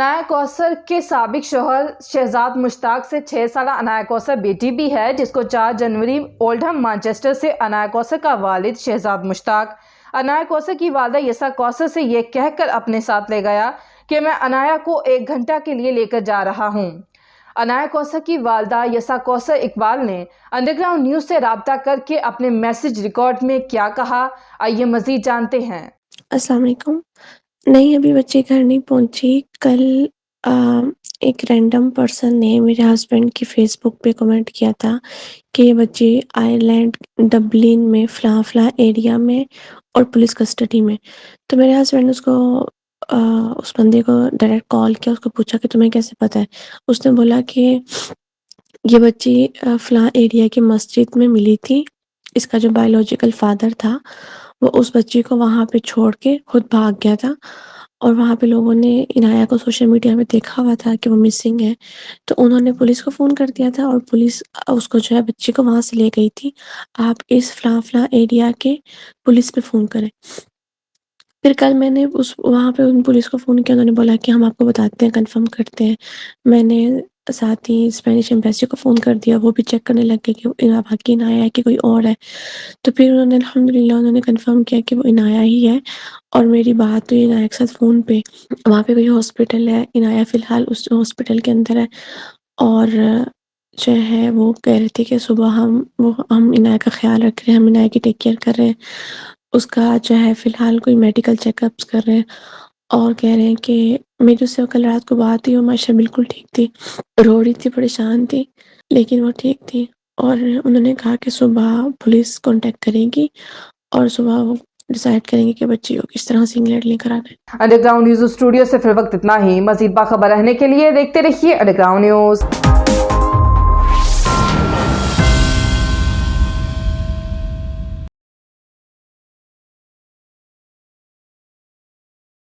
عنائیہ کوثر کے سابق شوہر شہزاد مشتاق سے 6 سالہ عنائیہ کوثر بیٹی بھی ہے، جس کو 4 جنوری اولڈہم مانچسٹر سے عنائیہ کوثر کا والد شہزاد مشتاق عنائیہ کوثر کی والدہ یسا کوثر سے یہ کہہ کر اپنے ساتھ لے گیا کہ میں عنائیہ کو 1 گھنٹہ کے لیے لے کر جا رہا ہوں۔ عنائیہ کوثر کی والدہ یسا کوثر اقبال نے انڈر گراؤنڈ نیوز سے رابطہ کر کے اپنے میسج ریکارڈ میں کیا کہا، آئیے مزید جانتے ہیں۔ السلام علیکم۔ نہیں، ابھی بچے گھر نہیں پہنچی۔ کل ایک رینڈم پرسن نے میرے ہسبینڈ کی فیس بک پہ کمنٹ کیا تھا کہ یہ بچے ائیر لینڈ ڈبلن میں فلاں فلاں ایریا میں اور پولیس کسٹڈی میں۔ تو میرے ہسبینڈ اس بندے کو ڈائریکٹ کال کیا، اس کو پوچھا کہ تمہیں کیسے پتہ ہے۔ اس نے بولا کہ یہ بچی فلاں ایریا کی مسجد میں ملی تھی، اس کا جو بایولوجیکل فادر تھا وہ اس بچی کو وہاں پہ چھوڑ کے خود بھاگ گیا تھا، اور وہاں پہ لوگوں نے عنائیہ کو سوشل میڈیا میں دیکھا ہوا تھا کہ وہ مسنگ ہے، تو انہوں نے پولیس کو فون کر دیا تھا، اور پولیس اس کو جو ہے بچی کو وہاں سے لے گئی تھی۔ آپ اس فلاں فلاں ایریا کے پولیس پہ فون کریں۔ پھر کل میں نے وہاں پہ ان پولیس کو فون کیا، انہوں نے بولا کہ ہم آپ کو بتاتے ہیں، کنفرم کرتے ہیں۔ میں نے ساتھ ہی اسپینش ایمبیسی کو فون کر دیا، وہ بھی چیک کرنے لگ گئے کہ باقی عنائیہ ہے کہ کوئی اور ہے۔ تو پھر انہوں نے الحمدللہ انہوں نے کنفرم کیا کہ وہ عنائیہ ہی ہے، اور میری بات ہوئی عنائیہ کے ساتھ فون پہ۔ وہاں پہ کوئی ہاسپٹل ہے، عنائیہ فی الحال اس ہاسپٹل کے اندر ہے، اور جو ہے وہ کہہ رہے تھے کہ صبح ہم عنائیہ کا خیال رکھ رہے ہیں، ہم عنائیہ کی ٹیک کیئر کر رہے ہیں، اس کا جو ہے فی الحال کوئی میڈیکل چیک اپس کر رہے ہیں، اور کہہ رہے ہیں کہ میری اس سے کل رات کو بات ہوئی، وہ ماشاء بالکل ٹھیک تھی، رو رہی تھی، پریشان تھی، لیکن وہ ٹھیک تھی۔ اور انہوں نے کہا کہ صبح پولیس کانٹیکٹ کرے گی، اور صبح وہ ڈیسائیڈ کریں گے کہ بچی کو کس طرح سے انگلینڈ لے کر آنا ہے۔ انڈر گراؤنڈ نیوز اسٹوڈیو سے فی الوقت اتنا ہی۔ مزید باخبر رہنے کے لیے دیکھتے رہیے انڈر گراؤنڈ نیوز۔